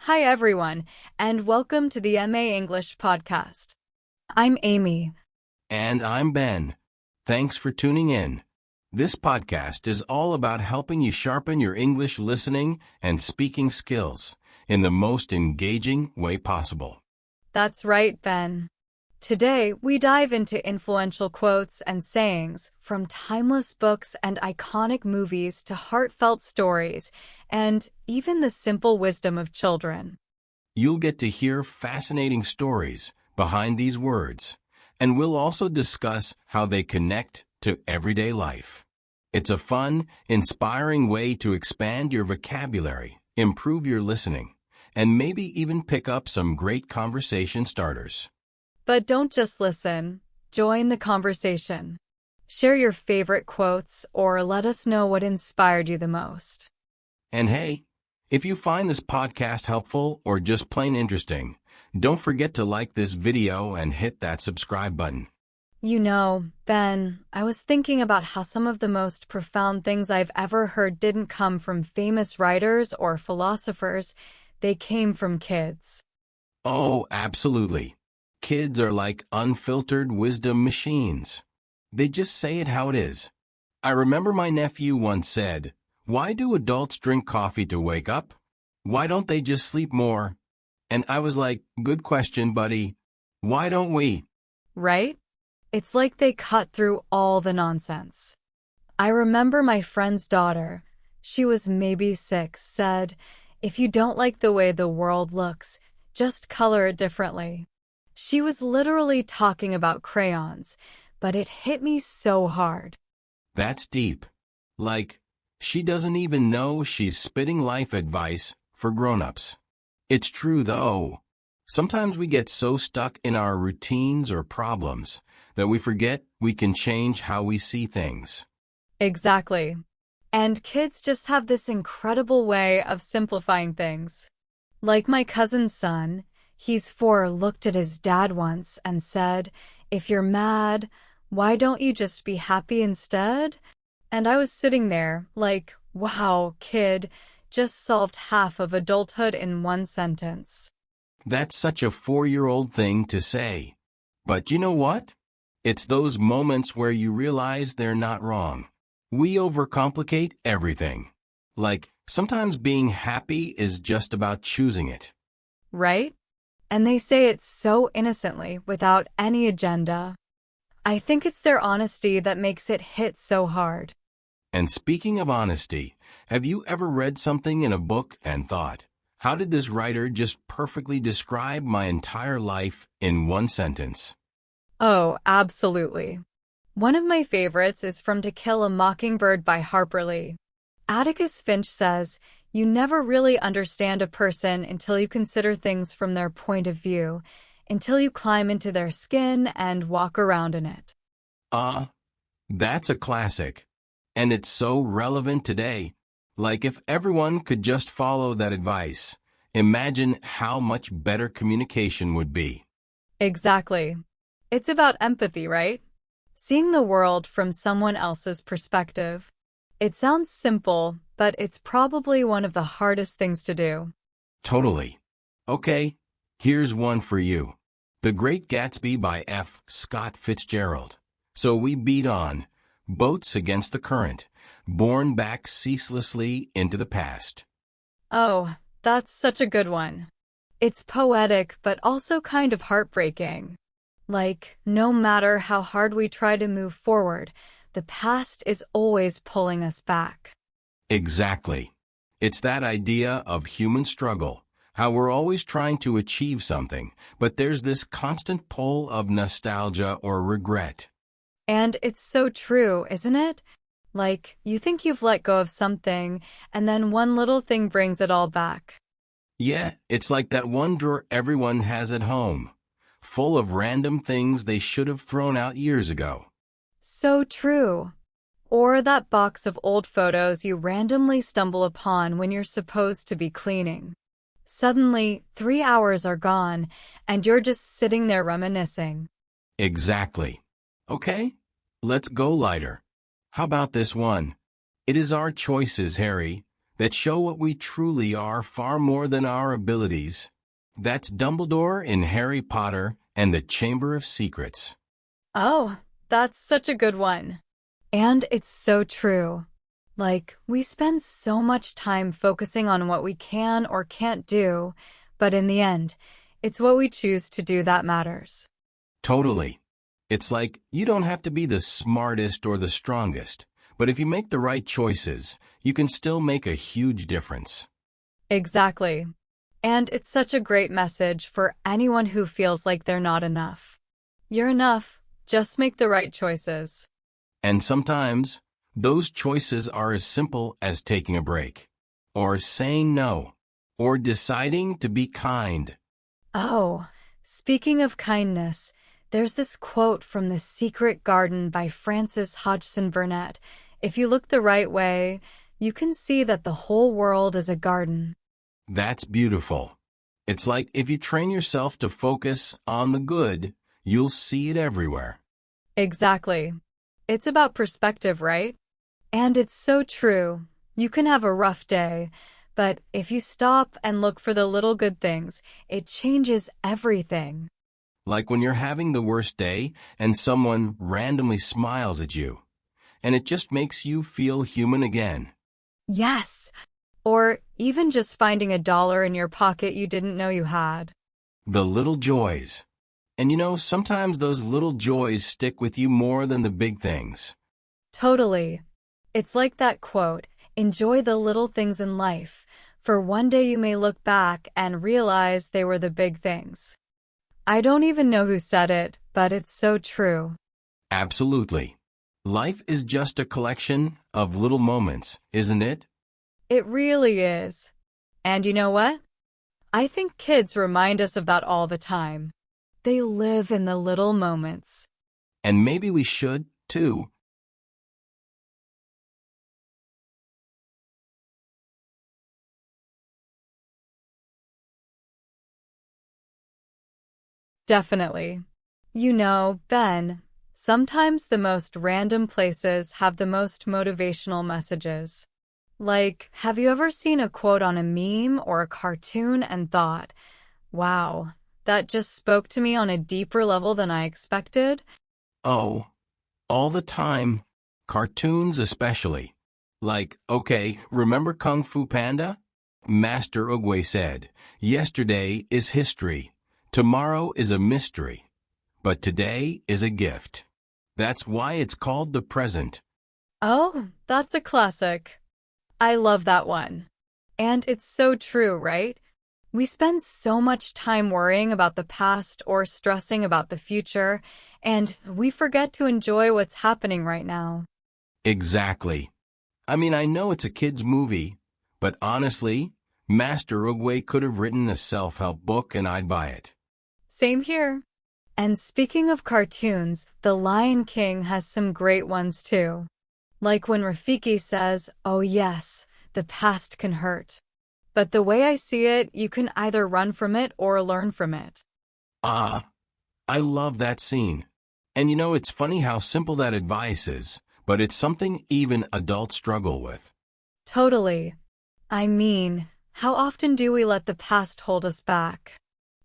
Hi, everyone, and welcome to the MA English podcast. I'm Amy. And I'm Ben. Thanks for tuning in. This podcast is all about helping you sharpen your English listening and speaking skills in the most engaging way possible. That's right, Ben. Today, we dive into influential quotes and sayings from timeless books and iconic movies to heartfelt stories and even the simple wisdom of children. You'll get to hear fascinating stories behind these words, and we'll also discuss how they connect to everyday life. It's a fun, inspiring way to expand your vocabulary, improve your listening, and maybe even pick up some great conversation starters. But don't just listen. Join the conversation. Share your favorite quotes or let us know what inspired you the most. And hey, if you find this podcast helpful or just plain interesting, don't forget to like this video and hit that subscribe button. You know, Ben, I was thinking about how some of the most profound things I've ever heard didn't come from famous writers or philosophers. They came from kids. Oh, absolutely. Kids are like unfiltered wisdom machines. They just say it how it is. I remember my nephew once said, "Why do adults drink coffee to wake up? Why don't they just sleep more?" And I was like, "Good question, buddy. Why don't we?" Right? It's like they cut through all the nonsense. I remember my friend's daughter, she was maybe 6, said, "If you don't like the way the world looks, just color it differently." She was literally talking about crayons, but it hit me so hard. That's deep. Like, she doesn't even know she's spitting life advice for grown-ups. It's true, though. Sometimes we get so stuck in our routines or problems that we forget we can change how we see things. Exactly. And kids just have this incredible way of simplifying things. Like my cousin's son, he's 4, looked at his dad once and said, "If you're mad, why don't you just be happy instead?" And I was sitting there like, wow, kid, just solved half of adulthood in one sentence. That's such a 4-year-old thing to say. But you know what? It's those moments where you realize they're not wrong. We overcomplicate everything. Like, sometimes being happy is just about choosing it. Right? And they say it so innocently, without any agenda. I think it's their honesty that makes it hit so hard. And speaking of honesty, have you ever read something in a book and thought, how did this writer just perfectly describe my entire life in one sentence? Oh, absolutely. One of my favorites is from To Kill a Mockingbird by Harper Lee. Atticus Finch says, "You never really understand a person until you consider things from their point of view, until you climb into their skin and walk around in it." That's a classic. And it's so relevant today. Like if everyone could just follow that advice, imagine how much better communication would be. Exactly. It's about empathy, right? Seeing the world from someone else's perspective. It sounds simple, but it's probably one of the hardest things to do. Totally. Okay, here's one for you. The Great Gatsby by F. Scott Fitzgerald. So we beat on, boats against the current, borne back ceaselessly into the past. Oh, that's such a good one. It's poetic, but also kind of heartbreaking. Like, no matter how hard we try to move forward, the past is always pulling us back. Exactly. It's that idea of human struggle, how we're always trying to achieve something, but there's this constant pull of nostalgia or regret. And it's so true, isn't it? Like, you think you've let go of something, and then one little thing brings it all back. Yeah, it's like that one drawer everyone has at home, full of random things they should have thrown out years ago. So true. Or that box of old photos you randomly stumble upon when you're supposed to be cleaning. Suddenly, 3 hours are gone, and you're just sitting there reminiscing. Exactly. Okay, let's go lighter. How about this one? It is our choices, Harry, that show what we truly are far more than our abilities. That's Dumbledore in Harry Potter and the Chamber of Secrets. Oh, that's such a good one. And it's so true. Like, we spend so much time focusing on what we can or can't do, but in the end, it's what we choose to do that matters. Totally. It's like you don't have to be the smartest or the strongest, but if you make the right choices, you can still make a huge difference. Exactly. And it's such a great message for anyone who feels like they're not enough. You're enough, just make the right choices. And sometimes, those choices are as simple as taking a break, or saying no, or deciding to be kind. Oh, speaking of kindness, there's this quote from The Secret Garden by Frances Hodgson Burnett. If you look the right way, you can see that the whole world is a garden. That's beautiful. It's like if you train yourself to focus on the good, you'll see it everywhere. Exactly. It's about perspective, right? And it's so true. You can have a rough day, but if you stop and look for the little good things, it changes everything. Like when you're having the worst day and someone randomly smiles at you, and it just makes you feel human again. Yes. Or even just finding $1 in your pocket you didn't know you had. The little joys. And sometimes those little joys stick with you more than the big things. Totally. It's like that quote, enjoy the little things in life, for one day you may look back and realize they were the big things. I don't even know who said it, but it's so true. Absolutely. Life is just a collection of little moments, isn't it? It really is. And you know what? I think kids remind us of that all the time. They live in the little moments. And maybe we should, too. Definitely. Ben, sometimes the most random places have the most motivational messages. Like, have you ever seen a quote on a meme or a cartoon and thought, wow, that just spoke to me on a deeper level than I expected? Oh, all the time. Cartoons especially. Like, okay, remember Kung Fu Panda? Master Oogway said, yesterday is history. Tomorrow is a mystery. But today is a gift. That's why it's called the present. Oh, that's a classic. I love that one. And it's so true, right? We spend so much time worrying about the past or stressing about the future, and we forget to enjoy what's happening right now. Exactly. I mean, I know it's a kid's movie, but honestly, Master Oogway could have written a self-help book and I'd buy it. Same here. And speaking of cartoons, The Lion King has some great ones too. Like when Rafiki says, oh yes, the past can hurt. But the way I see it, you can either run from it or learn from it. Ah, I love that scene. And it's funny how simple that advice is, but it's something even adults struggle with. Totally. I mean, how often do we let the past hold us back?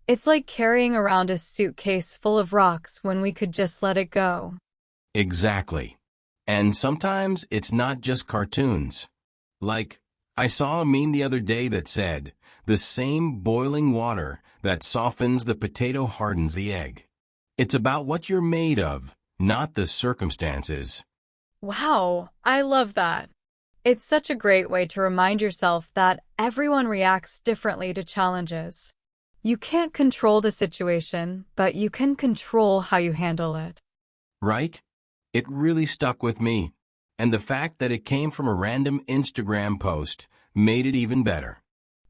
It's like carrying around a suitcase full of rocks when we could just let it go. Exactly. And sometimes it's not just cartoons. Like, I saw a meme the other day that said, the same boiling water that softens the potato hardens the egg. It's about what you're made of, not the circumstances. Wow, I love that. It's such a great way to remind yourself that everyone reacts differently to challenges. You can't control the situation, but you can control how you handle it. Right? It really stuck with me. And the fact that it came from a random Instagram post made it even better.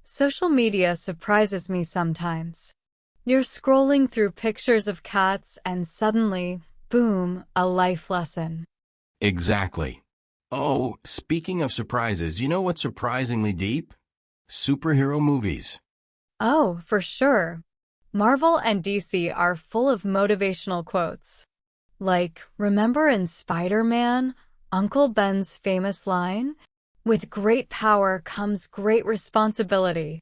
Social media surprises me sometimes. You're scrolling through pictures of cats and suddenly, boom, a life lesson. Exactly. Oh, speaking of surprises, you know what's surprisingly deep? Superhero movies. Oh, for sure. Marvel and DC are full of motivational quotes. Like, remember in Spider-Man, Uncle Ben's famous line? With great power comes great responsibility.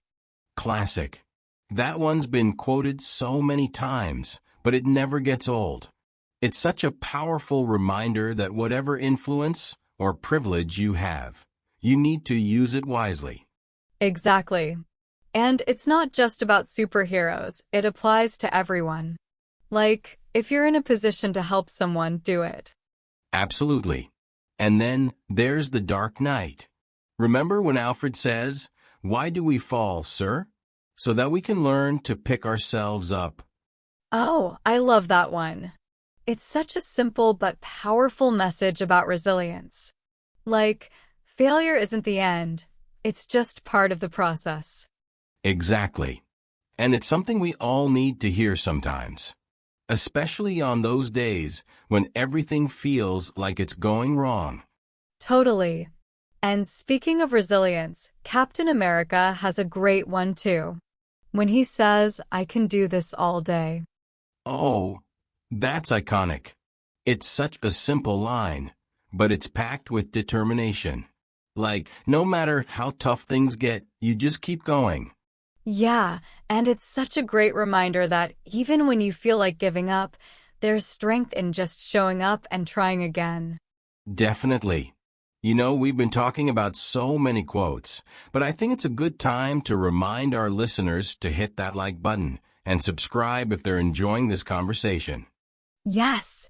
Classic. That one's been quoted so many times, but it never gets old. It's such a powerful reminder that whatever influence or privilege you have, you need to use it wisely. Exactly. And it's not just about superheroes, it applies to everyone. Like, if you're in a position to help someone, do it. Absolutely. And then there's the Dark Knight. Remember when Alfred says, "Why do we fall, sir? So that we can learn to pick ourselves up." Oh, I love that one. It's such a simple but powerful message about resilience. Like, failure isn't the end, it's just part of the process. Exactly. And it's something we all need to hear sometimes, especially on those days when everything feels like it's going wrong. Totally. And speaking of resilience, Captain America has a great one too. When he says, "I can do this all day." Oh, that's iconic. It's such a simple line, but it's packed with determination. Like, no matter how tough things get, you just keep going. Yeah, and it's such a great reminder that even when you feel like giving up, there's strength in just showing up and trying again. Definitely. You know, we've been talking about so many quotes, but I think it's a good time to remind our listeners to hit that like button and subscribe if they're enjoying this conversation. Yes,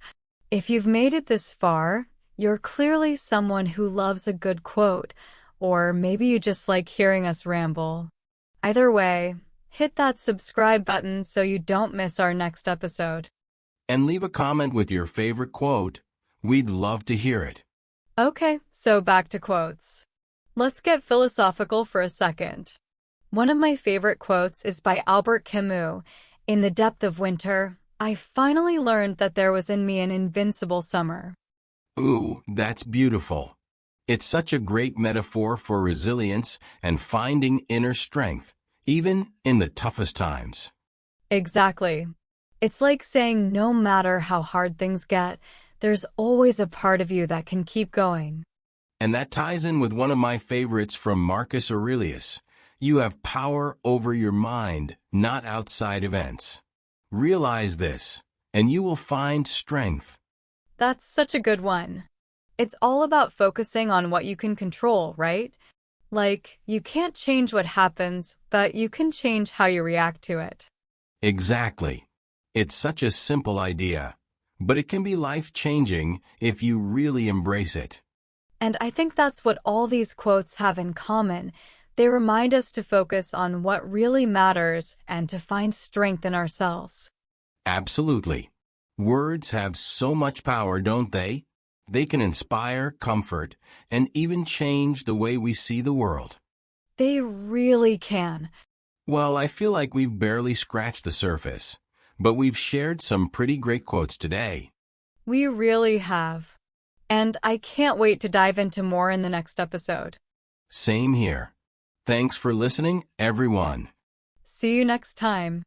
if you've made it this far, you're clearly someone who loves a good quote, or maybe you just like hearing us ramble. Either way, hit that subscribe button so you don't miss our next episode. And leave a comment with your favorite quote. We'd love to hear it. Okay, so back to quotes. Let's get philosophical for a second. One of my favorite quotes is by Albert Camus. "In the depth of winter, I finally learned that there was in me an invincible summer." Ooh, that's beautiful. It's such a great metaphor for resilience and finding inner strength, even in the toughest times. Exactly. It's like saying no matter how hard things get, there's always a part of you that can keep going. And that ties in with one of my favorites from Marcus Aurelius. You have power over your mind, not outside events. Realize this, and you will find strength. That's such a good one. It's all about focusing on what you can control, right? Like, you can't change what happens, but you can change how you react to it. Exactly. It's such a simple idea, but it can be life-changing if you really embrace it. And I think that's what all these quotes have in common. They remind us to focus on what really matters and to find strength in ourselves. Absolutely. Words have so much power, don't they? They can inspire, comfort, and even change the way we see the world. They really can. Well, I feel like we've barely scratched the surface, but we've shared some pretty great quotes today. We really have. And I can't wait to dive into more in the next episode. Same here. Thanks for listening, everyone. See you next time.